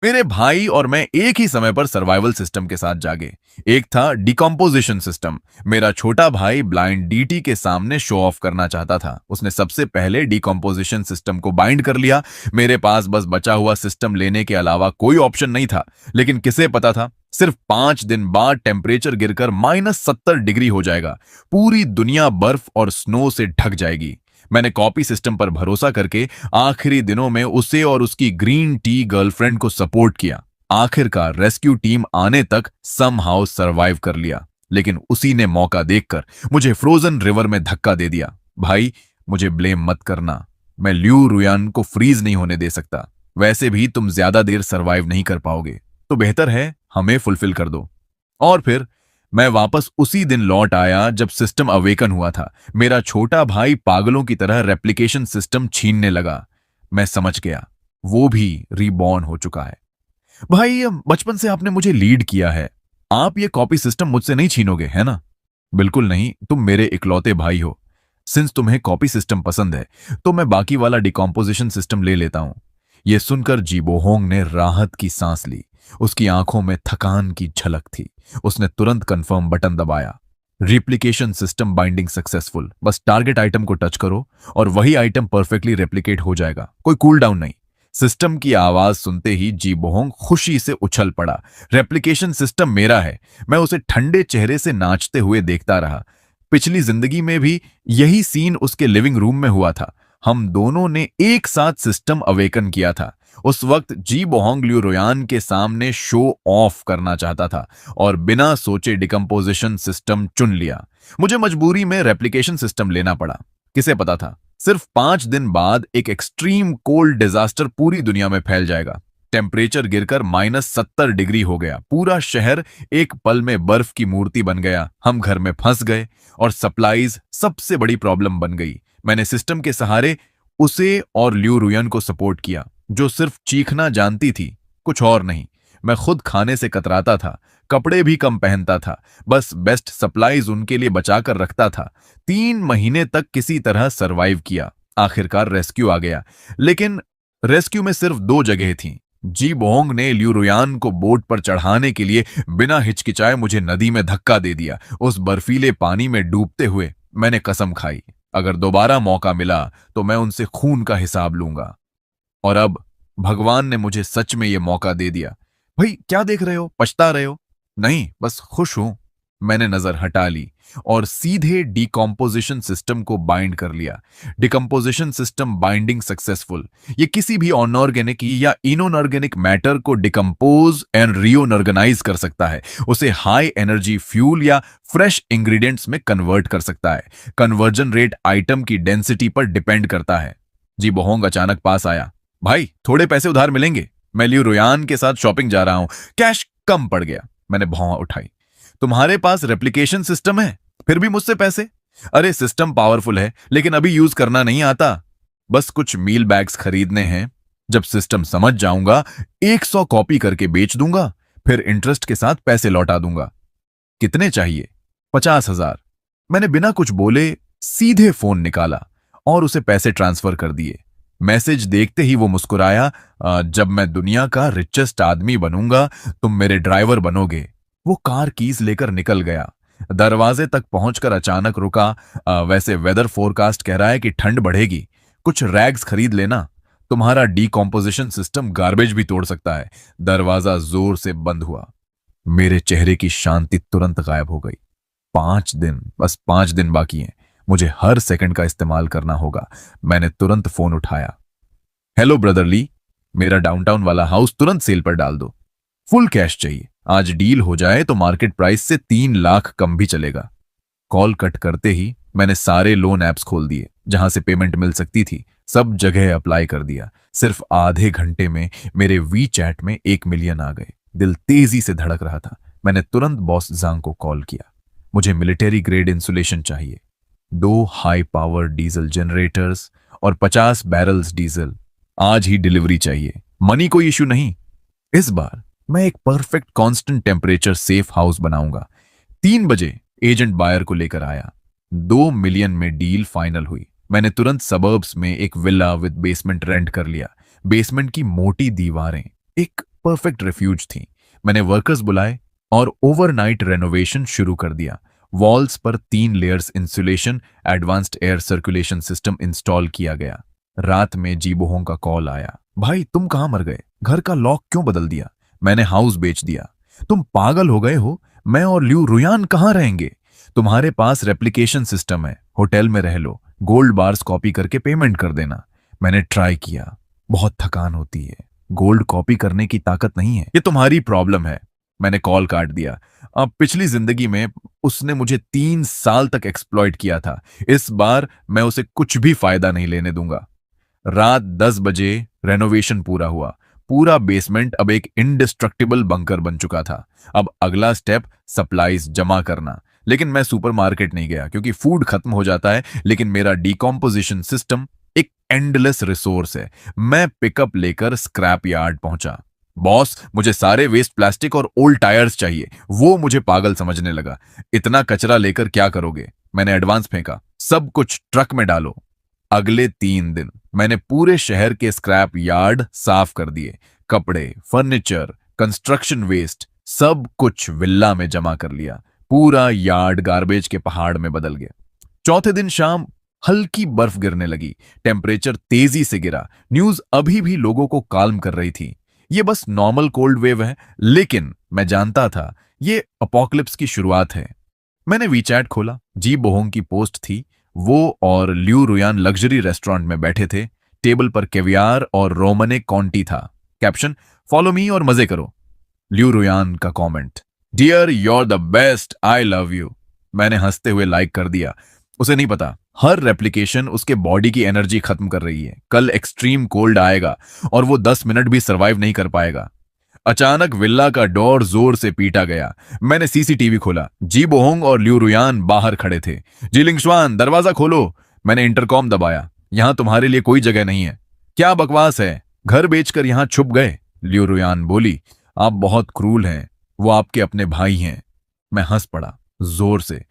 मेरे भाई और मैं एक ही समय पर सर्वाइवल सिस्टम के साथ जागे। एक था डिकम्पोजिशन सिस्टम। मेरा छोटा भाई ब्लाइंड डीटी के सामने शो ऑफ करना चाहता था। उसने सबसे पहले डिकम्पोजिशन सिस्टम को बाइंड कर लिया। मेरे पास बस बचा हुआ सिस्टम लेने के अलावा कोई ऑप्शन नहीं था। लेकिन किसे पता था, सिर्फ 5 दिन बाद टेम्परेचर गिरकर -70 डिग्री हो जाएगा। पूरी दुनिया बर्फ और स्नो से ढक जाएगी। मैंने कॉपी सिस्टम पर भरोसा करके आखिरी दिनों में उसे और उसकी ग्रीन टी गर्लफ्रेंड को सपोर्ट किया। आखिरकार रेस्क्यू टीम आने तक समहाउ सरवाइव कर लिया। लेकिन उसी ने मौका देखकर मुझे फ्रोजन रिवर में धक्का दे दिया। भाई, मुझे ब्लेम मत करना। मैं ल्यू रुयान को फ्रीज नहीं होने दे सकता। वैसे भी तुम ज्यादा देर सरवाइव नहीं कर पाओगे, तो बेहतर है हमें फुलफिल कर दो। और फिर मैं वापस उसी दिन लौट आया जब सिस्टम अवेकन हुआ था। मेरा छोटा भाई पागलों की तरह रेप्लिकेशन सिस्टम छीनने लगा। मैं समझ गया, वो भी रीबॉर्न हो चुका है। भाई, बचपन से आपने मुझे लीड किया है। आप ये कॉपी सिस्टम मुझसे नहीं छीनोगे, है ना? बिल्कुल नहीं, तुम मेरे इकलौते भाई हो। सिंस तुम्हें कॉपी सिस्टम पसंद है, तो मैं बाकी वाला डिकम्पोजिशन सिस्टम ले लेता हूं। यह सुनकर जीबोहोंग ने राहत की सांस ली। उसकी आंखों में थकान की झलक थी। उसने तुरंत कंफर्म बटन दबाया। Replication system binding successful. बस टारगेट आइटम को टच करो और वही आइटम परफेक्टली रेप्लिकेट हो जाएगा। कोई कूल डाउन नहीं। सिस्टम की आवाज सुनते ही जीबोहोंग खुशी से उछल पड़ा। रेप्लिकेशन सिस्टम मेरा है। मैं उसे ठंडे चेहरे से नाचते हुए देखता रहा। पिछली जिंदगी में भी यही सीन उसके लिविंग रूम में हुआ था। हम दोनों ने एक साथ सिस्टम अवेकन किया था। उस वक्त जीबोहोंग ल्यू रोयान के सामने शो ऑफ करना चाहता था और बिना सोचे डिकम्पोजिशन सिस्टम चुन लिया। मुझे मजबूरी में रेप्लिकेशन सिस्टम लेना पड़ा। किसे पता था, सिर्फ 5 दिन बाद एक एक्सट्रीम कोल्ड डिजास्टर पूरी दुनिया में फैल जाएगा। टेम्परेचर गिरकर -70 डिग्री हो गया। पूरा शहर एक पल में बर्फ की मूर्ति बन गया। हम घर में फंस गए और सप्लाईज सबसे बड़ी प्रॉब्लम बन गई। मैंने सिस्टम के सहारे उसे और ल्यू रुयन को सपोर्ट किया, जो सिर्फ चीखना जानती थी, कुछ और नहीं। मैं खुद खाने से कतराता था, कपड़े भी कम पहनता था, बस बेस्ट सप्लाईज उनके लिए बचाकर रखता था। 3 महीने तक किसी तरह सरवाइव किया। आखिरकार रेस्क्यू आ गया। लेकिन रेस्क्यू में सिर्फ 2 जगह थी। जी बोंग ने ल्यू रुयान को बोट पर चढ़ाने के लिए बिना हिचकिचाए मुझे नदी में धक्का दे दिया। उस बर्फीले पानी में डूबते हुए मैंने कसम खाई, अगर दोबारा मौका मिला तो मैं उनसे खून का हिसाब लूंगा। और अब भगवान ने मुझे सच में यह मौका दे दिया। भाई, क्या देख रहे हो? पछता रहे हो? नहीं, बस खुश हूं। मैंने नजर हटा ली और सीधे डिकम्पोजिशन सिस्टम को बाइंड कर लिया। Decomposition system binding successful. ये किसी भी अनऑर्गेनिक या इनऑर्गेनिक मैटर को डिकम्पोज एंड रिओनऑर्गेनाइज कर सकता है। उसे हाई एनर्जी फ्यूल या फ्रेश इंग्रेडिएंट्स में कन्वर्ट कर सकता है। कन्वर्जन रेट आइटम की डेंसिटी पर डिपेंड करता है। जी बोहोंग अचानक पास आया। भाई, थोड़े पैसे उधार मिलेंगे? मैं लियो रोयान के साथ शॉपिंग जा रहा हूं, कैश कम पड़ गया। मैंने भौं उठाई। तुम्हारे पास रेप्लिकेशन सिस्टम है, फिर भी मुझसे पैसे? अरे, सिस्टम पावरफुल है, लेकिन अभी यूज करना नहीं आता। बस कुछ मील बैग्स खरीदने हैं। जब सिस्टम समझ जाऊंगा, 100 कॉपी करके बेच दूंगा, फिर इंटरेस्ट के साथ पैसे लौटा दूंगा। कितने चाहिए? 50,000। मैंने बिना कुछ बोले सीधे फोन निकाला और उसे पैसे ट्रांसफर कर दिए। मैसेज देखते ही वो मुस्कुराया। जब मैं दुनिया का रिचेस्ट आदमी बनूंगा, तुम मेरे ड्राइवर बनोगे। वो कार कीज लेकर निकल गया। दरवाजे तक पहुंचकर अचानक रुका। वैसे वेदर फोरकास्ट कह रहा है कि ठंड बढ़ेगी, कुछ रैग्स खरीद लेना। तुम्हारा डिकम्पोजिशन सिस्टम गार्बेज भी तोड़ सकता है। दरवाजा जोर से बंद हुआ। मेरे चेहरे की शांति तुरंत गायब हो गई। 5 दिन, बस 5 दिन बाकी हैं। मुझे हर सेकंड का इस्तेमाल करना होगा। मैंने तुरंत फोन उठाया। हेलो ब्रदर ली, मेरा डाउनटाउन वाला हाउस तुरंत सेल पर डाल दो। फुल कैश चाहिए। आज डील हो जाए तो मार्केट प्राइस से 3 लाख कम भी चलेगा। कॉल कट करते ही मैंने सारे लोन ऐप्स खोल दिए जहां से पेमेंट मिल सकती थी। सब जगह अप्लाई कर दिया। सिर्फ आधे घंटे में मेरे वी चैट में 1 मिलियन आ गए। दिल तेजी से धड़क रहा था। मैंने तुरंत बॉस जांग को कॉल किया। मुझे मिलिट्री ग्रेड इंसुलेशन चाहिए, 2 हाई पावर डीजल जनरेटर्स और 50 बैरल्स डीजल। आज ही डिलीवरी चाहिए। मनी कोई इशू नहीं। इस बार मैं एक perfect constant temperature safe house बनाऊंगा। 3 बजे एजेंट बायर को लेकर आया। 2 मिलियन में डील फाइनल हुई। मैंने तुरंत सबर्ब्स में एक विला विद बेसमेंट रेंट कर लिया। बेसमेंट की मोटी दीवारें, एक परफेक्ट रिफ्यूज थी। मैंने वर्कर्स बुलाए और ओवरनाइट रेनोवेशन शुरू कर दिया। वॉल्स पर 3 layers insulation, advanced air circulation system install किया गया। रात में जीबोहोंग का कॉल आया। भाई तुम कहां मर गए? घर का लॉक क्यों बदल दिया? मैंने हाउस बेच दिया। तुम पागल हो गए हो? मैं और ल्यू रुयान कहां रहेंगे? तुम्हारे पास रेप्लिकेशन सिस्टम है, होटल में रह लो, गोल्ड बार्स कॉपी करके पेमेंट कर देना। मैंने ट्राई किया, बहुत थकान होती है, गोल्ड कॉपी करने की ताकत नहीं है, ये तुम्हारी प्रॉब्लम है। मैंने कॉल काट दिया। अब पिछली जिंदगी में उसने मुझे 3 साल तक एक्सप्लॉइट किया था। इस बार मैं उसे कुछ भी फायदा नहीं लेने दूंगा। रात 10 बजे रेनोवेशन पूरा हुआ। पूरा बेसमेंट अब एक इंडिस्ट्रक्टिबल बंकर बन चुका था। अब अगला स्टेप सप्लाईज जमा करना। लेकिन मैं सुपरमार्केट नहीं गया क्योंकि फूड खत्म हो जाता है, लेकिन मेरा डिकम्पोजिशन सिस्टम एक एंडलेस रिसोर्स है। मैं पिकअप लेकर स्क्रैप यार्ड पहुंचा। बॉस, मुझे सारे वेस्ट प्लास्टिक और ओल्ड टायर्स चाहिए। वो मुझे पागल समझने लगा। इतना कचरा लेकर क्या करोगे? मैंने एडवांस फेंका। सब कुछ ट्रक में डालो। अगले 3 दिन मैंने पूरे शहर के स्क्रैप यार्ड साफ कर दिए। कपड़े, फर्नीचर, कंस्ट्रक्शन वेस्ट सब कुछ विल्ला में जमा कर लिया। पूरा यार्ड गार्बेज के पहाड़ में बदल गया। चौथे दिन शाम हल्की बर्फ गिरने लगी। टेम्परेचर तेजी से गिरा। न्यूज अभी भी लोगों को काल्म कर रही थी। ये बस नॉर्मल कोल्ड वेव है, लेकिन मैं जानता था ये अपोकलिप्स की शुरुआत है। मैंने वीचैट खोला। जी बोहोंग की पोस्ट थी। वो और ल्यू रुयान लग्जरी रेस्टोरेंट में बैठे थे। टेबल पर कैवियार और रोमने कॉन्टी था। कैप्शन, फॉलो मी और मजे करो। ल्यू रुयान का comment, dear you're the best, I love you. मैंने हंसते हुए लाइक कर दिया। उसे नहीं पता, हर रेप्लिकेशन उसके बॉडी की एनर्जी खत्म कर रही है। कल एक्सट्रीम कोल्ड आएगा और वो 10 मिनट भी सरवाइव नहीं कर पाएगा। अचानक विल्ला का डोर जोर से पीटा गया। मैंने सीसीटीवी खोला। जी बोहोंग और ल्यू रुयान बाहर खड़े थे। जी लिंगशुआन, दरवाजा खोलो। मैंने इंटरकॉम दबाया। यहां तुम्हारे लिए कोई जगह नहीं है। क्या बकवास है? घर बेचकर यहां छुप गए? ल्यू रुयान बोली, आप बहुत क्रूल हैं। वो आपके अपने भाई हैं। मैं हंस पड़ा जोर से।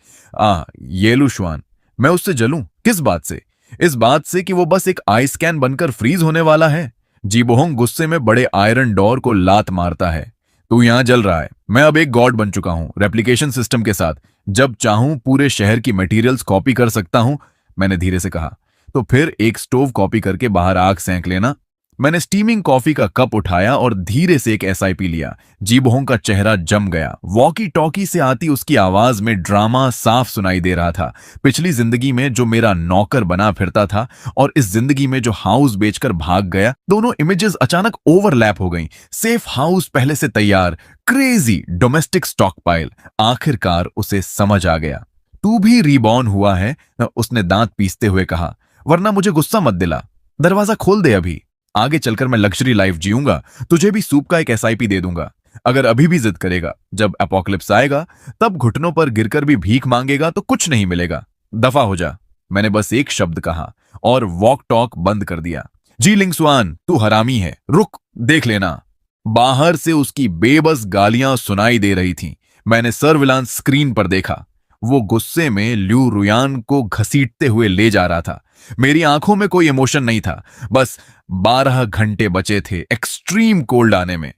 येलू शुआन, मैं उससे जलूं? किस बात से? इस बात से कि वो बस एक आई स्कैन बनकर फ्रीज होने वाला है। जीबोहोंग गुस्से में बड़े आयरन डोर को लात मारता है। तू यहां जल रहा है। मैं अब एक गॉड बन चुका हूं, रेप्लिकेशन सिस्टम के साथ। जब चाहूं पूरे शहर की मटेरियल्स कॉपी कर सकता हूं। मैंने धीरे से कहा, तो फिर एक स्टोव कॉपी करके बाहर आग सेंक लेना। मैंने स्टीमिंग कॉफी का कप उठाया और धीरे से एक एसआईपी लिया। जीबोहोंग का चेहरा जम गया। वॉकी टॉकी से आती उसकी आवाज में ड्रामा साफ सुनाई दे रहा था। पिछली जिंदगी में जो मेरा नौकर बना फिरता था और इस जिंदगी में जो हाउस बेचकर भाग गया, दोनों इमेजेस अचानक ओवरलैप हो गईं। सेफ हाउस पहले से तैयार, क्रेजी डोमेस्टिक स्टॉक पाइल। आखिरकार उसे समझ आ गया। तू भी रीबॉर्न हुआ है, उसने दांत पीसते हुए कहा, वरना मुझे गुस्सा मत दिला। दरवाजा खोल दे अभी। आगे चलकर मैं लग्जरी लाइफ जीऊंगा। तुझे भी सूप का एक एसआईपी दे दूंगा। अगर अभी भी जिद करेगा, जब एपोकलिप्स आएगा तब घुटनों पर गिरकर भी भीख मांगेगा तो कुछ नहीं मिलेगा। दफा हो जा। मैंने बस एक शब्द कहा और वॉक टॉक बंद कर दिया। जी लिंगसुआन, तू हरामी है, रुक, देख लेना। बाहर से उसकी बेबस गालियां सुनाई दे रही थीं। मैंने सर्विलांस स्क्रीन पर देखा। वो गुस्से में ल्यू रुयान को घसीटते हुए ले जा रहा था। मेरी आंखों में कोई इमोशन नहीं था। बस 12 घंटे बचे थे एक्सट्रीम कोल्ड आने में।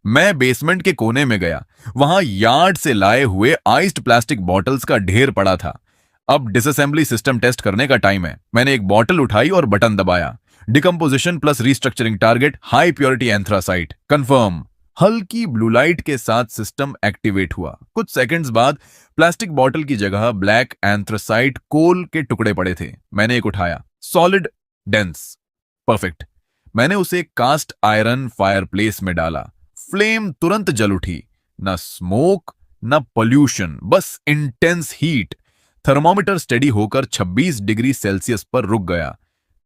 मैं बेसमेंट के कोने में गया। वहां यार्ड से लाए हुए आइस्ड प्लास्टिक बॉटल्स का ढेर पड़ा था। अब डिसअसेंबली सिस्टम टेस्ट करने का टाइम है। मैंने एक बॉटल उठाई और बटन दबाया। Decomposition plus restructuring target high purity anthracite confirm. हल्की ब्लू लाइट के साथ सिस्टम एक्टिवेट हुआ। कुछ सेकंड्स बाद प्लास्टिक बॉटल की जगह ब्लैक एंथ्रासाइट कोल के टुकड़े पड़े थे। मैंने एक उठाया। Solid, dense, perfect. मैंने उसे कास्ट आयरन फायरप्लेस में डाला। फ्लेम तुरंत जल उठी। न स्मोक न पोल्यूशन, बस इंटेंस हीट। थर्मोमीटर स्टेडी होकर 26 डिग्री सेल्सियस पर रुक गया।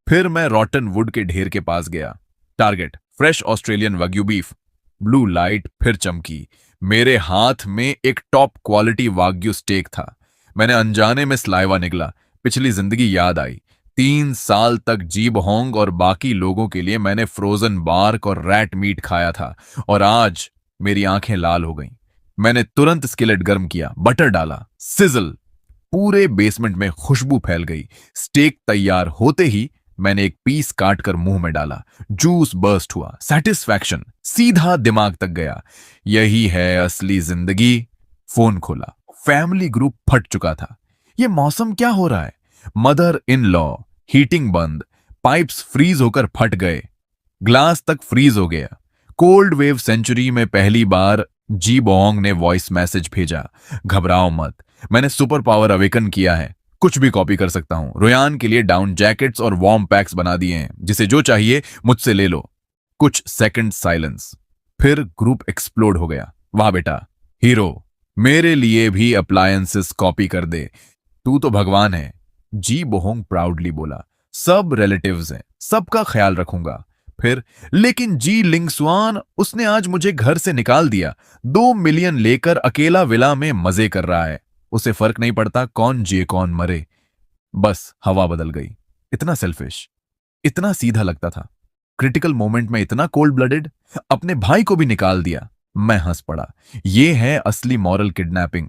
फिर मैं रॉटन वुड के ढेर के पास गया। Target fresh Australian wagyu beef. Blue light फिर चमकी। मेरे हाथ में एक टॉप क्वालिटी वाग्यू स्टेक था। मैंने अनजाने में सलाइवा निकला। पिछली जिंदगी याद आई। 3 साल तक जीबोहोंग और बाकी लोगों के लिए मैंने फ्रोजन बार्क और रैट मीट खाया था, और आज मेरी आंखें लाल हो गईं। मैंने तुरंत स्किलेट गर्म किया, बटर डाला, सिजल। पूरे बेसमेंट में खुशबू फैल गई। स्टेक तैयार होते ही मैंने एक पीस काट कर मुंह में डाला। जूस बर्स्ट हुआ, सेटिस्फैक्शन सीधा दिमाग तक गया। यही है असली जिंदगी। फोन खोला, फैमिली ग्रुप फट चुका था। ये मौसम क्या हो रहा है? मदर इन लॉ, हीटिंग बंद, पाइप्स फ्रीज होकर फट गए, ग्लास तक फ्रीज हो गया। कोल्ड वेव सेंचुरी में पहली बार जी बोंग ने वॉइस मैसेज भेजा, घबराओ मत, मैंने सुपर पावर अवेकन किया है, कुछ भी कॉपी कर सकता हूं। रोयान के लिए डाउन जैकेट्स और वार्म पैक्स बना दिए हैं, जिसे जो चाहिए मुझसे ले लो। कुछ सेकंड साइलेंस, फिर ग्रुप एक्सप्लोड हो गया। वाह बेटा, हीरो, मेरे लिए भी अप्लायंसेस कॉपी कर दे, तू तो भगवान है। जी बोहोंग प्राउडली बोला, सब रिलेटिव्स हैं, सबका ख्याल रखूंगा। फिर, लेकिन जी लिंगसुआन, उसने आज मुझे घर से निकाल दिया, 2 मिलियन लेकर अकेला विला में मजे कर रहा है। उसे फर्क नहीं पड़ता कौन जिए कौन मरे। बस हवा बदल गई। इतना सेल्फिश, इतना सीधा लगता था। क्रिटिकल मोमेंट में इतना कोल्ड ब्लडेड, अपने भाई को भी निकाल दिया। मैं हंस पड़ा। यह है असली मॉरल किडनैपिंग।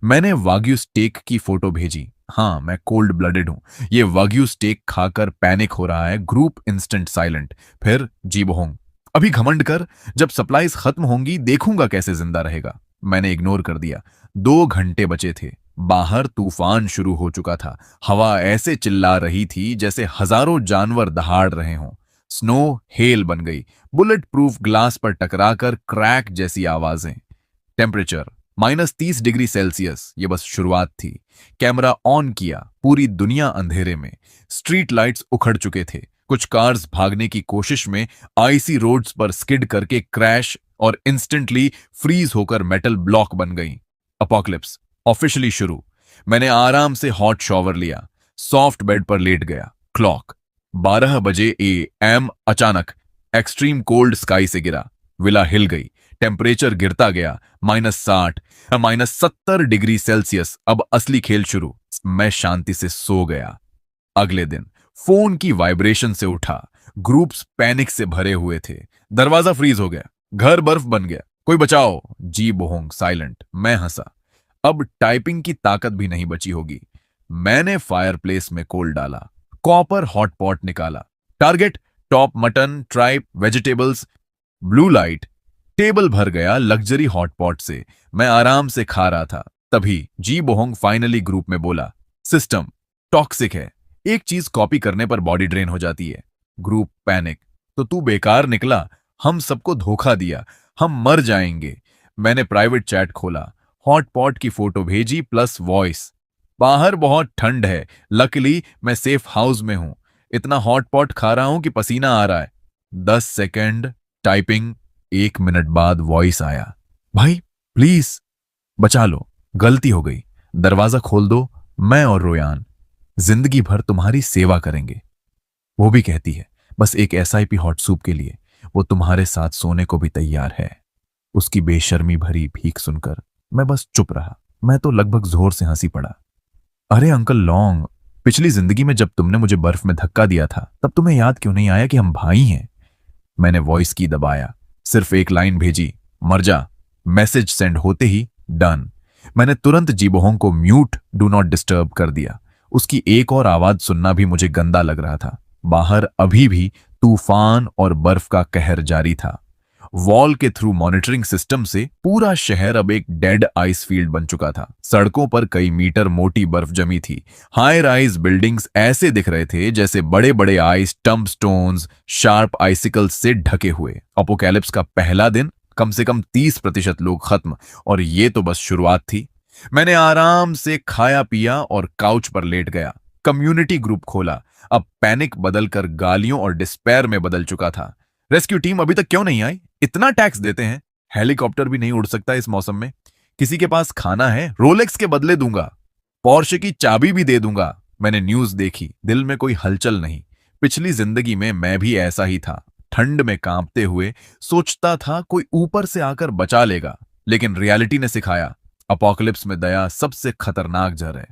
मैंने वाग्यू स्टेक की फोटो भेजी। हाँ, मैं कोल्ड ब्लडेड हूं। ये वाग्यू स्टेक खाकर पैनिक हो रहा है। Group instant silent. फिर जी बोहोंग, अभी घमंड कर, जब सप्लाईज खत्म होंगी देखूंगा कैसे जिंदा रहेगा। मैंने इग्नोर कर दिया। 2 घंटे बचे थे। बाहर तूफान शुरू हो चुका था। हवा ऐसे चिल्ला रही थी जैसे हजारों जानवर दहाड़ रहे हों। स्नो हेल बन गई, बुलेट प्रूफ ग्लास पर टकराकर क्रैक जैसी आवाजें। Temperature -30 degree Celsius. ये बस शुरुआत थी। कैमरा ऑन किया, पूरी दुनिया अंधेरे में। स्ट्रीट लाइट्स उखड़ चुके थे। कुछ कार्स भागने की कोशिश में आईसी रोड्स पर स्किड करके क्रैश और इंस्टेंटली फ्रीज होकर मेटल ब्लॉक बन गई। अपोकलिप्स ऑफिशियली शुरू। मैंने आराम से हॉट शॉवर लिया, सॉफ्ट बेड पर लेट गया। क्लॉक 12 बजे AM। अचानक एक्सट्रीम कोल्ड स्काई से गिरा। विला हिल गई, टेम्परेचर गिरता गया। -60, -70 डिग्री सेल्सियस। अब असली खेल शुरू। मैं शांति से सो गया। अगले दिन फोन की वाइब्रेशन से उठा। ग्रुप्स पैनिक से भरे हुए थे। दरवाजा फ्रीज हो गया, घर बर्फ बन गया, कोई बचाओ। जी बोहोंग साइलेंट। मैं हंसा। अब टाइपिंग की ताकत भी नहीं बची होगी। मैंने फायरप्लेस में कोल डाला, कॉपर हॉट पॉट निकाला। Target top mutton, tribe, vegetables. Blue light. Table भर गया लग्जरी हॉट पॉट से। मैं आराम से खा रहा था। तभी जी बोहोंग फाइनली ग्रुप में बोला, सिस्टम टॉक्सिक है, एक चीज कॉपी करने पर बॉडी ड्रेन हो जाती है। Group panic. तो तू बेकार निकला, हम सबको धोखा दिया, हम मर जाएंगे। मैंने प्राइवेट चैट खोला, हॉट पॉट की फोटो भेजी प्लस वॉइस। बाहर बहुत ठंड है, लकीली मैं सेफ हाउस में हूं। इतना हॉट पॉट खा रहा हूं कि पसीना आ रहा है। 10 सेकंड टाइपिंग। 1 मिनट बाद वॉइस आया, भाई प्लीज बचा लो, गलती हो गई, दरवाजा खोल दो, मैं और रोयान जिंदगी भर तुम्हारी सेवा करेंगे। वो भी कहती है, बस एक SIP हॉट सूप के लिए वो तुम्हारे साथ सोने को भी तैयार है। उसकी बेशर्मी भरी भीख सुनकर मैं बस चुप रहा। मैं तो लगभग जोर से हंसी पड़ा। अरे अंकल लॉन्ग, पिछली जिंदगी में जब तुमने मुझे बर्फ में धक्का दिया था तब तुम्हें याद क्यों नहीं आया कि हम भाई हैं? मैंने वॉइस की दबाया, सिर्फ एक लाइन भेजी, मर जा। मैसेज सेंड होते ही डन। मैंने तुरंत जी बोहोंग को म्यूट, डू नॉट डिस्टर्ब कर दिया। उसकी एक और आवाज सुनना भी मुझे गंदा लग रहा था। बाहर अभी भी तूफान और बर्फ का कहर जारी था। वॉल के थ्रू मॉनिटरिंग सिस्टम से पूरा शहर अब एक डेड आइस फील्ड बन चुका था। सड़कों पर कई मीटर मोटी बर्फ जमी थी। हाई राइज बिल्डिंग्स ऐसे दिख रहे थे जैसे बड़े बड़े आइस टम्ब स्टोन्स शार्प आइसिकल्स से ढके हुए। अपोकैलिप्स का पहला दिन, कम से कम 30% लोग खत्म, और ये तो बस शुरुआत थी। मैंने आराम से खाया पिया और काउच पर लेट गया। कम्युनिटी ग्रुप खोला। अब पैनिक बदलकर गालियों और डिस्पेयर में बदल चुका था। रेस्क्यू टीम अभी तक क्यों नहीं आई? इतना टैक्स देते हैं, हेलीकॉप्टर भी नहीं उड़ सकता इस मौसम में। किसी के पास खाना है, रोलेक्स के बदले दूंगा, पोर्शे की चाबी भी दे दूंगा। मैंने न्यूज देखी, दिल में कोई हलचल नहीं। पिछली जिंदगी में मैं भी ऐसा ही था, ठंड में कांपते हुए सोचता था कोई ऊपर से आकर बचा लेगा। लेकिन रियलिटी ने सिखाया, अपोकलिप्स में दया सबसे खतरनाक जहर है।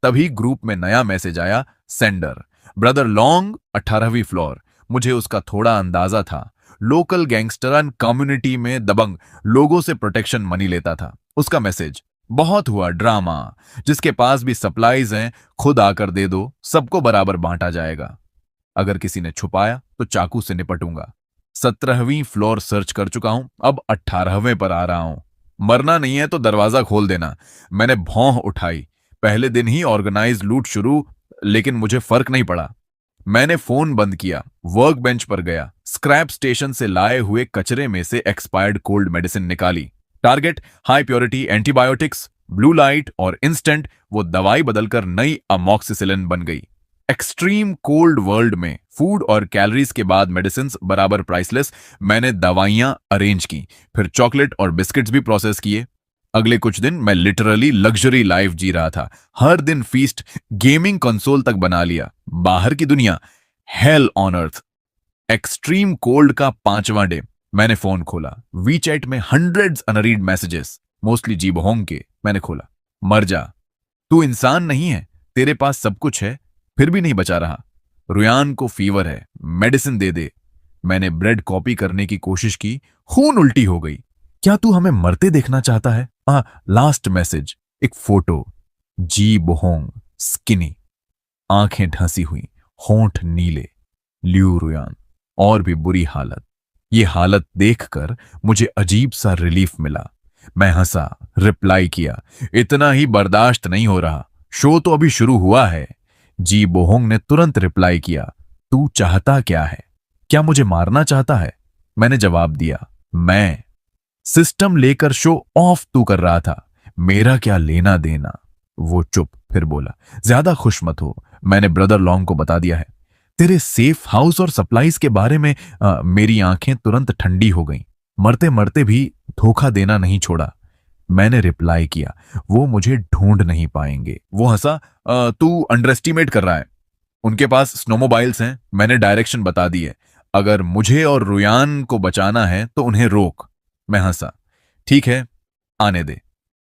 तभी ग्रुप में नया मैसेज आया, सेंडर ब्रदर लॉन्ग, 18वीं फ्लोर। मुझे उसका थोड़ा अंदाजा था। लोकल गैंगस्टरन कम्युनिटी में दबंग लोगों से प्रोटेक्शन मनी लेता था। उसका मैसेज, बहुत हुआ ड्रामा, जिसके पास भी सप्लाईज हैं खुद आकर दे दो, सबको बराबर बांटा जाएगा। अगर किसी ने छुपाया तो चाकू से निपटूंगा। 17वीं फ्लोर सर्च कर चुका हूं, अब 18वें पर आ रहा हूं। मरना नहीं है तो दरवाजा खोल देना। मैंने भौं उठाई। पहले दिन ही ऑर्गेनाइज लूट शुरू, लेकिन मुझे फर्क नहीं पड़ा। मैंने फोन बंद किया, वर्क बेंच पर गया, स्क्रैप स्टेशन से लाए हुए कचरे में से एक्सपायर्ड कोल्ड मेडिसिन निकाली। Target high purity antibiotics, blue light और इंस्टेंट। वो दवाई बदलकर नई अमॉक्सिसिलिन बन गई। एक्सट्रीम कोल्ड वर्ल्ड में फूड और कैलोरीज के बाद मेडिसिन बराबर प्राइसलेस। मैंने दवाइयां अरेंज की, फिर चॉकलेट और बिस्किट्स भी प्रोसेस किए। अगले कुछ दिन मैं लिटरली लग्जरी लाइफ जी रहा था। हर दिन फीस्ट, गेमिंग कंसोल तक बना लिया। बाहर की दुनिया hello on earth. Extreme cold का 5वां डे। मैंने फोन खोला, वीचैट में हंड्रेड्स अनरीड मैसेजेस, मोस्टली जीबहोंग के। मैंने खोला, मर जा, तू इंसान नहीं है, तेरे पास सब कुछ है फिर भी नहीं बचा रहा। रुयान को फीवर है, मेडिसिन दे दे। मैंने ब्रेड कॉपी करने की कोशिश की, खून उल्टी हो गई। क्या तू हमें मरते देखना चाहता है? लास्ट मैसेज, एक फोटो, जी बोहोंग, स्किनी, आंखें ढंसी हुई, होंठ नीले, ल्यू रुयान। और भी बुरी हालत। ये हालत देखकर मुझे अजीब सा रिलीफ मिला। मैं हंसा, रिप्लाई किया, इतना ही बर्दाश्त नहीं हो रहा, शो तो अभी शुरू हुआ है। जी बोहोंग ने तुरंत रिप्लाई किया, तू चाहता क्या है? क्या मुझे मारना चाहता है? मैंने जवाब दिया, मैं सिस्टम लेकर शो ऑफ तू कर रहा था, मेरा क्या लेना देना। वो चुप, फिर बोला, ज्यादा खुश मत हो, मैंने ब्रदर लॉन्ग को बता दिया है। तेरे सेफ हाउस और सप्लाईज के बारे में मेरी आंखें तुरंत ठंडी हो गईं। मरते मरते भी धोखा देना नहीं छोड़ा। मैंने रिप्लाई किया, वो मुझे ढूंढ नहीं पाएंगे। वो हंसा, तू अंडर एस्टिमेट कर रहा है। उनके पास स्नोमोबाइल्स हैं, मैंने डायरेक्शन बता दी है। अगर मुझे और रुयान को बचाना है तो उन्हें रोक। मैं हंसा, ठीक है, आने दे।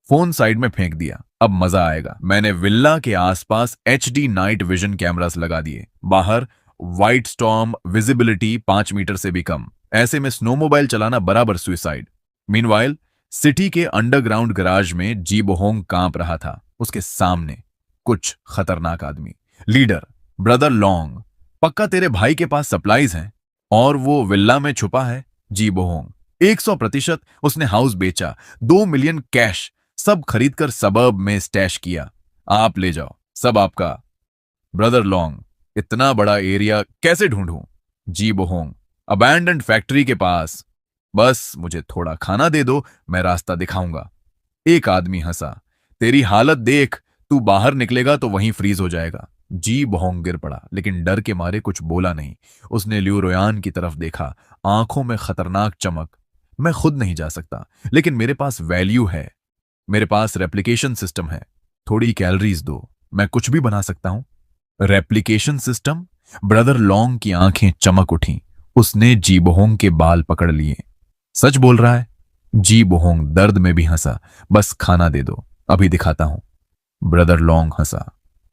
फोन साइड में फेंक दिया, अब मजा आएगा। मैंने विल्ला के आसपास एचडी नाइट विजन कैमरास लगा दिए। बाहर व्हाइट स्टॉर्म, विजिबिलिटी 5 मीटर से भी कम। ऐसे में स्नोमोबाइल चलाना बराबर सुइसाइड। मीनवाइल सिटी के अंडरग्राउंड गराज में जी बोहोंग कांप रहा था। उसके सामने कुछ खतरनाक आदमी। लीडर ब्रदर लॉन्ग, पक्का तेरे भाई के पास सप्लाईज हैं और वो विल्ला में छुपा है। जी बोहोंग, 100% उसने हाउस बेचा, 2 मिलियन कैश, सब खरीदकर सबर्ब में स्टैश किया। आप ले जाओ, सब आपका। ब्रदर लॉन्ग, इतना बड़ा एरिया कैसे ढूंढूं? जी बोहोंग, अबैंडन्ड फैक्ट्री के पास, बस मुझे थोड़ा खाना दे दो, मैं रास्ता दिखाऊंगा। एक आदमी हंसा, तेरी हालत देख, तू बाहर निकलेगा तो वहीं फ्रीज हो जाएगा। जी बोहोंग गिर पड़ा, लेकिन डर के मारे कुछ बोला नहीं। उसने ल्यू रोयान की तरफ देखा, आंखों में खतरनाक चमक। मैं खुद नहीं जा सकता, लेकिन मेरे पास वैल्यू है, मेरे पास रेप्लिकेशन सिस्टम है। थोड़ी कैलोरीज दो, मैं कुछ भी बना सकता हूं। Replication system? ब्रदर लॉन्ग की आंखें चमक उठी। उसने जी बोहोंग के बाल पकड़ लिए। सच बोल रहा है? जी बोहोंग दर्द में भी हंसा, बस खाना दे दो, अभी दिखाता हूं। ब्रदर लॉन्ग हंसा,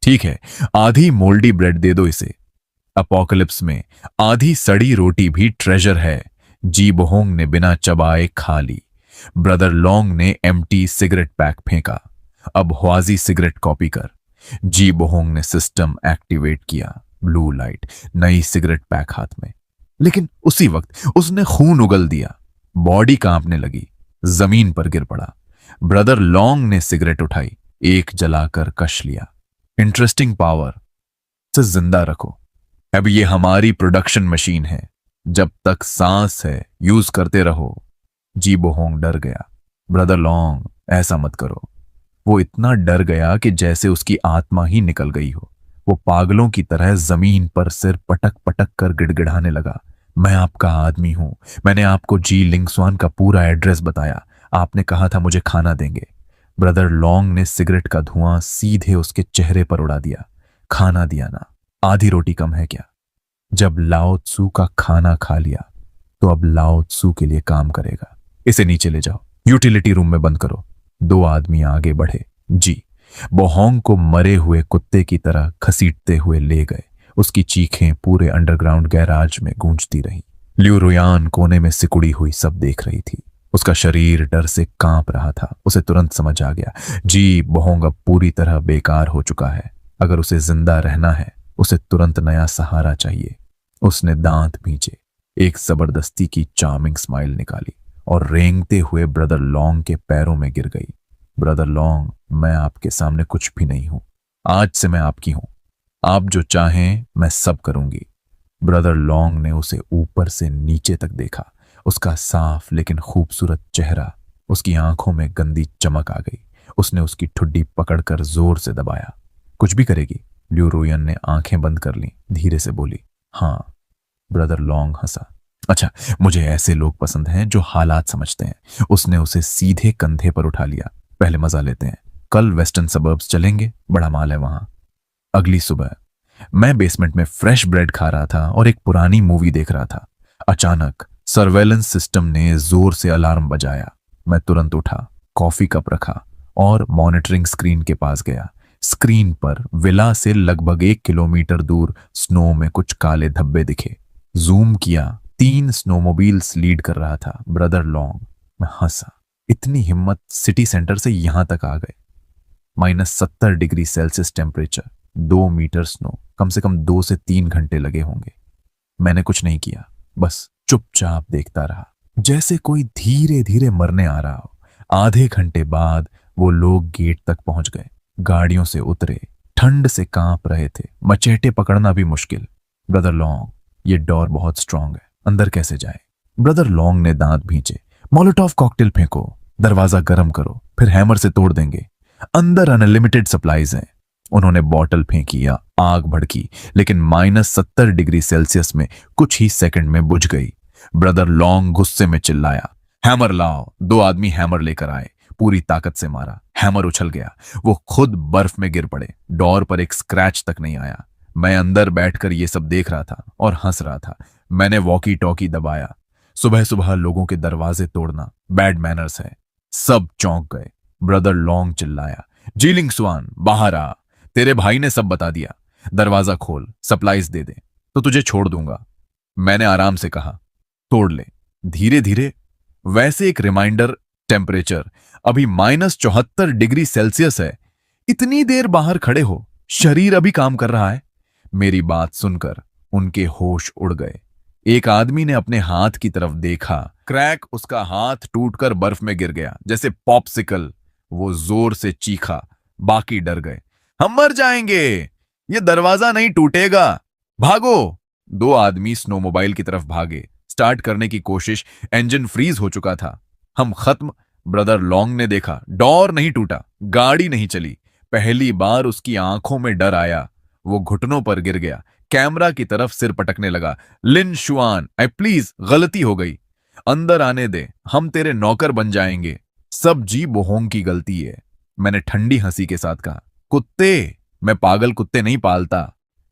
ठीक है, आधी मोल्डी ब्रेड दे दो इसे। अपोकलिप्स में आधी सड़ी रोटी भी ट्रेजर है। जी बोहोंग ने बिना चबाए खा ली। ब्रदर लॉन्ग ने एम्प्टी सिगरेट पैक फेंका। अब ह्वाजी सिगरेट कॉपी कर। जी बोहोंग ने सिस्टम एक्टिवेट किया। ब्लू लाइट, नई सिगरेट पैक हाथ में। लेकिन उसी वक्त उसने खून उगल दिया। बॉडी कांपने लगी, जमीन पर गिर पड़ा। ब्रदर लॉन्ग ने सिगरेट उठाई, एक जलाकर कश लिया। इंटरेस्टिंग पावर, से जिंदा रखो। अब ये हमारी प्रोडक्शन मशीन है, जब तक सांस है यूज करते रहो। जी बोहोंग डर गया। ब्रदर लॉन्ग, ऐसा मत करो। वो इतना डर गया कि जैसे उसकी आत्मा ही निकल गई हो। वो पागलों की तरह जमीन पर सिर पटक पटक कर गिड़गिड़ाने लगा, मैं आपका आदमी हूं, मैंने आपको जी लिंगस्वान का पूरा एड्रेस बताया, आपने कहा था मुझे खाना देंगे। ब्रदर लॉन्ग ने सिगरेट का धुआं सीधे उसके चेहरे पर उड़ा दिया। खाना दिया ना, आधी रोटी कम है क्या? जब लाओ त्सू का खाना खा लिया तो अब लाओ त्सू के लिए काम करेगा। इसे नीचे ले जाओ, यूटिलिटी रूम में बंद करो। 2 आदमी आगे बढ़े। जी बोहोंग को मरे हुए कुत्ते की तरह घसीटते हुए ले गए। उसकी चीखें पूरे अंडरग्राउंड गैराज में गूंजती रहीं। ल्यू रुयान कोने में सिकुड़ी हुई सब देख रही थी। उसका शरीर डर से कांप रहा था। उसे तुरंत समझ आ गया, जी बोहोंग अब पूरी तरह बेकार हो चुका है। अगर उसे जिंदा रहना है उसे तुरंत नया सहारा चाहिए। उसने दांत भींचे, एक जबरदस्ती की चार्मिंग स्माइल निकाली और रेंगते हुए ब्रदर लॉन्ग के पैरों में गिर गई। ब्रदर लॉन्ग, मैं आपके सामने कुछ भी नहीं हूं। आज से मैं आपकी हूं। आप जो चाहें मैं सब करूंगी। ब्रदर लॉन्ग ने उसे ऊपर से नीचे तक देखा। उसका साफ लेकिन खूबसूरत चेहरा, उसकी आंखों में गंदी चमक आ गई। उसने उसकी ठुड्डी पकड़कर जोर से दबाया। कुछ भी करेगी? ल्यू रुयन ने आंखें बंद कर ली, धीरे से बोली, हाँ। ब्रदर लॉन्ग हंसा। अच्छा, मुझे ऐसे लोग पसंद हैं जो हालात समझते हैं। उसने उसे सीधे कंधे पर उठा लिया। पहले मजा लेते हैं। कल वेस्टर्न सबर्ब्स चलेंगे, बड़ा माल है वहां। अगली सुबह मैं बेसमेंट में फ्रेश ब्रेड खा रहा था और एक पुरानी मूवी देख रहा था। अचानक सर्वेलेंस सिस्टम ने जोर से अलार्म बजाया। मैं तुरंत उठा, कॉफी कप रखा और मॉनिटरिंग स्क्रीन के पास गया। स्क्रीन पर विला से लगभग 1 किलोमीटर दूर स्नो में कुछ काले धब्बे दिखे। जूम किया, 3 स्नोमोबाइल्स लीड कर रहा था। Brother long. मैं हंसा। इतनी हिम्मत, सिटी सेंटर से यहां तक आ गए। -70 degree Celsius temperature, 2 metre snow, कम से कम 2 से 3 घंटे लगे होंगे। मैंने कुछ नहीं किया, बस चुपचाप देखता रहा, जैसे कोई धीरे धीरे मरने आ रहा हो। आधे घंटे बाद वो लोग गेट तक पहुंच गए, गाड़ियों से उतरे, ठंड से कांप रहे थे, मचेटे पकड़ना भी मुश्किल। ब्रदर लॉन्ग, ये डोर बहुत स्ट्रांग है, अंदर कैसे जाए? ब्रदर लॉन्ग ने दांत भींचे। मोलोटॉव कॉकटेल फेंको, दरवाजा गर्म करो, फिर हैमर से तोड़ देंगे। अंदर अनलिमिटेड सप्लाईज हैं। उन्होंने बॉटल फेंकी या आग भड़की, लेकिन -70 डिग्री सेल्सियस में कुछ ही सेकंड में बुझ गई। ब्रदर लॉन्ग गुस्से में चिल्लाया, हैमर लाओ। 2 आदमी हैमर लेकर आए, पूरी ताकत से मारा। हैमर उछल गया, वो खुद बर्फ में गिर पड़े। डोर पर एक स्क्रैच तक नहीं आया। मैं अंदर बैठकर ये सब देख रहा था और हंस रहा था। मैंने वॉकी टॉकी दबाया। सुबह सुबह लोगों के दरवाजे तोड़ना बैड मैनर्स है। सब चौंक गए। ब्रदर लॉन्ग चिल्लाया, जीलिंग स्वान, बाहर आ। तेरे भाई ने सब बता दिया। दरवाजा खोल, सप्लाईज दे दे तो तुझे छोड़ दूंगा। मैंने आराम से कहा, तोड़ ले, धीरे धीरे। वैसे एक रिमाइंडर, टेम्परेचर अभी -74 डिग्री सेल्सियस है। इतनी देर बाहर खड़े हो, शरीर अभी काम कर रहा है? मेरी बात सुनकर उनके होश उड़ गए। एक आदमी ने अपने हाथ की तरफ देखा। क्रैक, उसका हाथ टूटकर बर्फ में गिर गया, जैसे पॉप्सिकल। वो जोर से चीखा। बाकी डर गए। हम मर जाएंगे, ये दरवाजा नहीं टूटेगा, भागो। 2 आदमी स्नोमोबाइल की तरफ भागे। स्टार्ट करने की कोशिश, इंजन फ्रीज हो चुका था। हम खत्म। ब्रदर लॉन्ग ने देखा, डोर नहीं टूटा, गाड़ी नहीं चली। पहली बार उसकी आंखों में डर आया। वो घुटनों पर गिर गया, कैमरा की तरफ सिर पटकने लगा। लिन शुआन, आई प्लीज, गलती हो गई, अंदर आने दे, हम तेरे नौकर बन जाएंगे। सब जी बोहोंग की गलती है, मैंने ठंडी हंसी के साथ कहा। कुत्ते, मैं पागल कुत्ते नहीं पालता।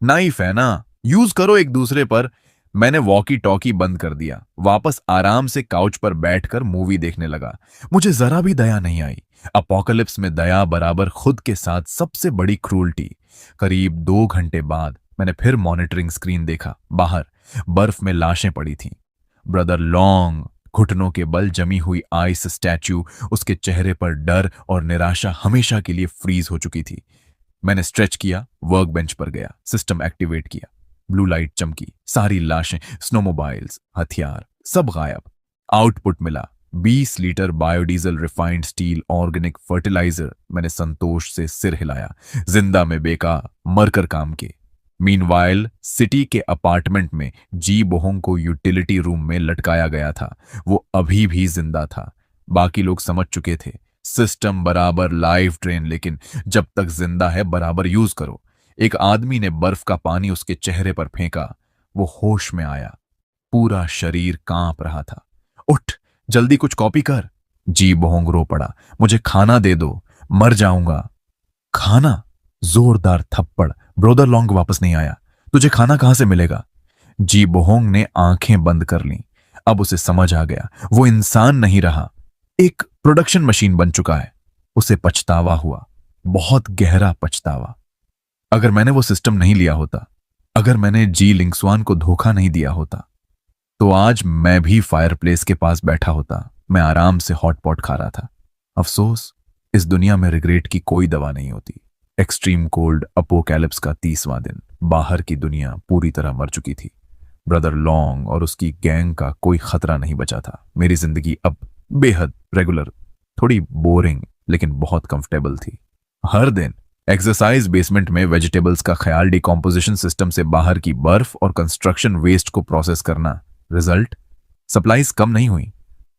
नाइफ है ना, यूज करो एक दूसरे पर। मैंने वॉकी टॉकी बंद कर दिया, वापस आराम से काउच पर बैठकर मूवी देखने लगा। मुझे जरा भी दया नहीं आई। अपोकलिप्स में दया बराबर खुद के साथ सबसे बड़ी क्रूरटी। करीब 2 घंटे बाद मैंने फिर मॉनिटरिंग स्क्रीन देखा। बाहर बर्फ में लाशें पड़ी थीं। ब्रदर लॉन्ग, घुटनों के बल जमी हुई आइस स्टैच्यू, उसके चेहरे पर डर और निराशा हमेशा के लिए फ्रीज हो चुकी थी। मैंने स्ट्रेच किया, वर्क बेंच पर गया, सिस्टम एक्टिवेट किया। ब्लू लाइट चमकी, सारी लाशें, स्नोमोबाइल्स, हथियार, सब गायब। आउटपुट मिला 20 litre biodiesel, refined steel, organic fertiliser. मैंने संतोष से सिर हिलाया। जिंदा में बेका, मरकर काम के। मीनवाइल सिटी के अपार्टमेंट में जी बोहोंग को यूटिलिटी रूम में लटकाया गया था। वो अभी भी जिंदा था। बाकी लोग समझ चुके थे, सिस्टम बराबर लाइफ ड्रेन, लेकिन जब तक जिंदा है बराबर यूज करो। एक आदमी ने बर्फ का पानी उसके चेहरे पर फेंका। वो होश में आया, पूरा शरीर कांप रहा था। उठ, जल्दी कुछ कॉपी कर। जी बोहोंग रो पड़ा, मुझे खाना दे दो, मर जाऊंगा। खाना? जोरदार थप्पड़। ब्रदर लॉन्ग वापस नहीं आया, तुझे खाना कहां से मिलेगा? जी बोहोंग ने आंखें बंद कर लीं। अब उसे समझ आ गया, वो इंसान नहीं रहा, एक प्रोडक्शन मशीन बन चुका है। उसे पछतावा हुआ, बहुत गहरा पछतावा। अगर मैंने वो सिस्टम नहीं लिया होता, अगर मैंने जी लिंगस्वान को धोखा नहीं दिया होता, तो आज मैं भी फायरप्लेस के पास बैठा होता। मैं आराम से हॉट पॉट खा रहा था। अफसोस, इस दुनिया में रिग्रेट की कोई दवा नहीं होती। एक्सट्रीम कोल्ड अपोकैलिप्स का 30वां दिन। बाहर की दुनिया पूरी तरह मर चुकी थी। ब्रदर लॉन्ग और उसकी गैंग का कोई खतरा नहीं बचा था। मेरी जिंदगी अब बेहद रेगुलर, थोड़ी बोरिंग लेकिन बहुत कंफर्टेबल थी। हर दिन एक्सरसाइज बेसमेंट में वेजिटेबल्स का ख्याल, डिकॉम्पोजिशन सिस्टम से बाहर की बर्फ और कंस्ट्रक्शन वेस्ट को प्रोसेस करना। रिजल्ट, सप्लाईज कम नहीं हुई,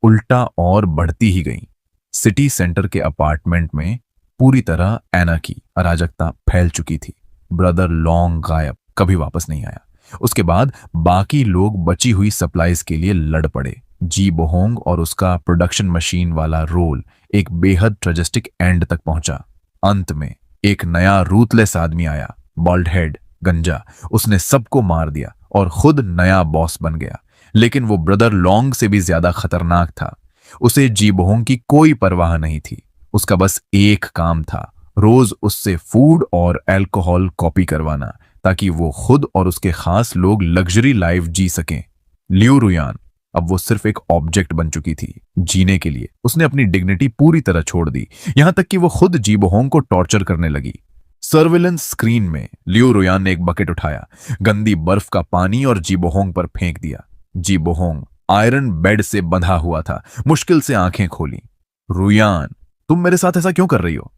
उल्टा और बढ़ती ही गई। सिटी सेंटर के अपार्टमेंट में पूरी तरह एनार्की, अराजकता फैल चुकी थी। ब्रदर लॉन्ग गायब, कभी वापस नहीं आया। उसके बाद बाकी लोग बची हुई सप्लाईज के लिए लड़ पड़े। जी बोहोंग और उसका प्रोडक्शन मशीन वाला रोल एक बेहद ट्रेजिस्टिक एंड तक पहुंचा। अंत में एक नया रूथलेस आदमी आया, बॉल्ड हेड, गंजा। उसने सबको मार दिया और खुद नया बॉस बन गया। लेकिन वो ब्रदर लॉन्ग से भी ज्यादा खतरनाक था। उसे जी बोहोंग की कोई परवाह नहीं थी। उसका बस एक काम था, रोज उससे फूड और अल्कोहल कॉपी करवाना, ताकि वो खुद और उसके खास लोग लग्जरी लाइफ जी सकें। लियू रुयान अब वो सिर्फ एक ऑब्जेक्ट बन चुकी थी जीने के लिए। उसने अपनी डिग्निटी पूरी तरह छोड़ दी, यहां तक कि वो खुद जी बोहोंग को टॉर्चर करने लगी। सर्विलेंस स्क्रीन में लियू रुयान ने एक बकेट उठाया, गंदी बर्फ का पानी और जी बोहोंग पर फेंक दिया। जी बोहोंग आयरन बेड से बंधा हुआ था, मुश्किल से आंखें खोली। रुयान, तुम मेरे साथ ऐसा क्यों कर रही हो?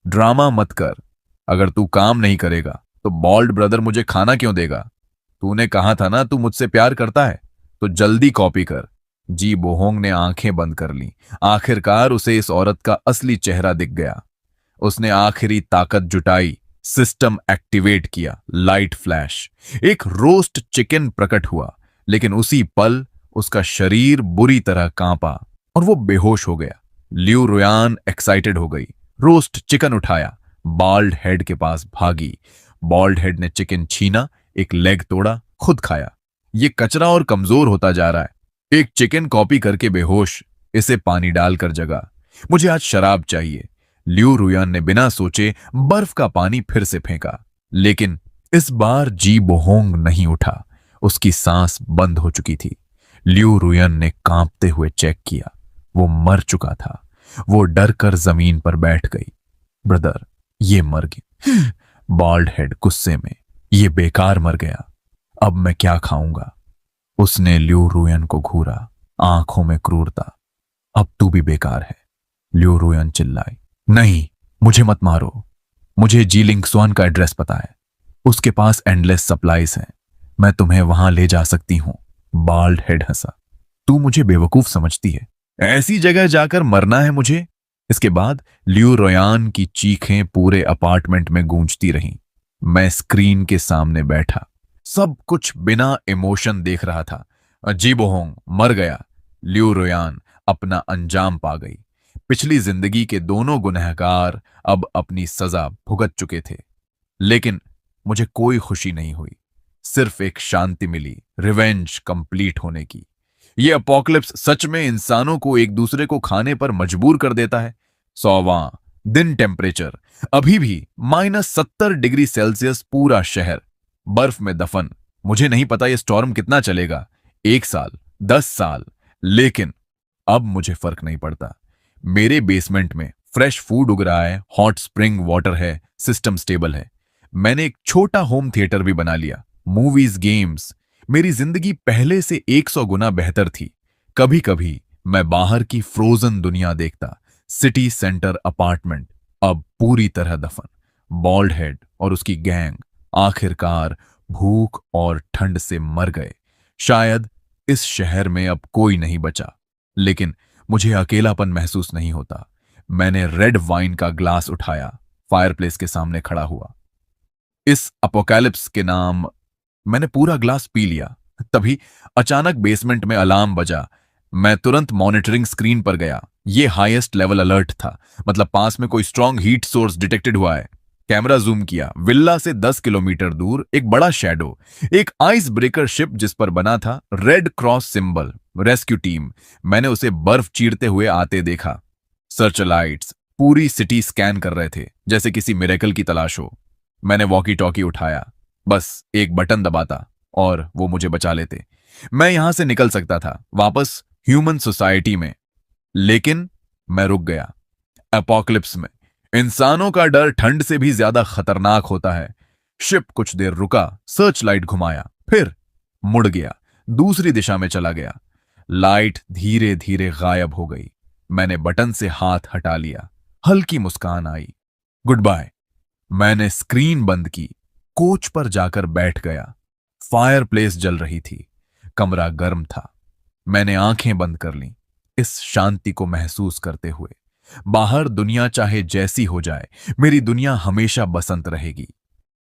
ड्रामा मत कर। अगर तू काम नहीं करेगा तो बॉल्ड ब्रदर मुझे खाना क्यों देगा? तूने कहा था ना तू मुझसे प्यार करता है, तो जल्दी कॉपी कर। जी बोहोंग ने आंखें बंद कर ली। आखिरकार उसे इस औरत का असली चेहरा दिख गया। उसने आखिरी ताकत जुटाई, सिस्टम एक्टिवेट किया। लाइट फ्लैश, एक रोस्ट चिकन प्रकट हुआ, लेकिन उसी पल उसका शरीर बुरी तरह कांपा और वो बेहोश हो गया। लियू रुयान एक्साइटेड हो गई, रोस्ट चिकन उठाया, बॉल्ड हेड के पास भागी। बॉल्ड हेड ने चिकन छीना, एक लेग तोड़ा, खुद खाया। ये कचरा और कमजोर होता जा रहा है। एक चिकन कॉपी करके बेहोश, इसे पानी डालकर जगा। मुझे आज शराब चाहिए। लियू रुयान ने बिना सोचे बर्फ का पानी फिर से फेंका, लेकिन इस बार जी बोहोंग नहीं उठा। उसकी सांस बंद हो चुकी थी। लियू रुयान ने कांपते हुए चेक किया, वो मर चुका था। वो डर कर जमीन पर बैठ गई। ब्रदर, ये मर गया। बॉल्ड हेड गुस्से में, ये बेकार मर गया। अब मैं क्या खाऊंगा? उसने लियू रुयान को घूरा, आंखों में क्रूरता। अब तू भी बेकार है। लियू रुयान चिल्लाई, नहीं, मुझे मत मारो। मुझे जी लिंगसुआन का एड्रेस पता है। उसके पास एंडलेस सप्लाईज हैं। मैं तुम्हें वहां ले जा सकती हूं। बॉल्ड हेड हंसा, तू मुझे बेवकूफ समझती है? ऐसी जगह जाकर मरना है मुझे? इसके बाद लियू रुयान की चीखें पूरे अपार्टमेंट में गूंजती रहीं। मैं स्क्रीन के सामने बैठा, सब कुछ बिना इमोशन देख रहा था। जी बोहोंग मर गया। लियू रुयान अपना अंजाम पा गई। पिछली जिंदगी के दोनों गुनहगार अब अपनी सजा भुगत चुके थे। लेकिन मुझे कोई खुशी नहीं हुई, सिर्फ एक शांति मिली, रिवेंज कंप्लीट होने की। ये अपोकलिप्स सच में इंसानों को एक दूसरे को खाने पर मजबूर कर देता है। 100वां दिन, टेम्परेचर अभी भी -70 डिग्री सेल्सियस, पूरा शहर बर्फ में दफन। मुझे नहीं पता ये स्टॉर्म कितना चलेगा, 1 साल, 10 साल, लेकिन अब मुझे फर्क नहीं पड़ता। मेरे बेसमेंट में फ्रेश फूड उग रहा है, हॉट स्प्रिंग वाटर है, सिस्टम स्टेबल है। मैंने एक छोटा होम थिएटर भी बना लिया। मूवीज, गेम्स, मेरी जिंदगी पहले से 100 गुना बेहतर थी। कभी कभी मैं बाहर की फ्रोजन दुनिया देखता। सिटी सेंटर अपार्टमेंट अब पूरी तरह दफन। बॉल्ड हेड और उसकी गैंग आखिरकार भूख और ठंड से मर गए। शायद इस शहर में अब कोई नहीं बचा, लेकिन मुझे अकेलापन महसूस नहीं होता। मैंने रेड वाइन का ग्लास उठाया, फायरप्लेस के सामने खड़ा हुआ। इस अपोकैलिप्स के नाम मैंने पूरा ग्लास पी लिया। तभी अचानक बेसमेंट में अलार्म बजा। मैं तुरंत मॉनिटरिंग स्क्रीन पर गया। यह हाईएस्ट लेवल अलर्ट था, मतलब पास में कोई स्ट्रॉन्ग हीट सोर्स डिटेक्टेड हुआ है। कैमरा जूम किया, विल्ला से 10 किलोमीटर दूर एक बड़ा शैडो, एक आइस ब्रेकर शिप जिस पर बना था red cross symbol, rescue team. मैंने उसे बर्फ चीरते हुए आते देखा। सर्च लाइट्स पूरी सिटी स्कैन कर रहे थे, जैसे किसी मिरेकल की तलाश हो। मैंने वॉकी टॉकी उठाया, बस एक बटन दबाता और वो मुझे बचा लेते। मैं यहां से निकल सकता था, वापस ह्यूमन सोसाइटी में। लेकिन मैं रुक गया। एपोकलिप्स में इंसानों का डर ठंड से भी ज्यादा खतरनाक होता है। शिप कुछ देर रुका, सर्च लाइट घुमाया, फिर मुड़ गया, दूसरी दिशा में चला गया। लाइट धीरे धीरे गायब हो गई। मैंने बटन से हाथ हटा लिया। हल्की मुस्कान आई। Goodbye. मैंने स्क्रीन बंद की, कोच पर जाकर बैठ गया। फायरप्लेस जल रही थी, कमरा गर्म था। मैंने आंखें बंद कर लीं, इस शांति को महसूस करते हुए। बाहर दुनिया चाहे जैसी हो जाए, मेरी दुनिया हमेशा बसंत रहेगी।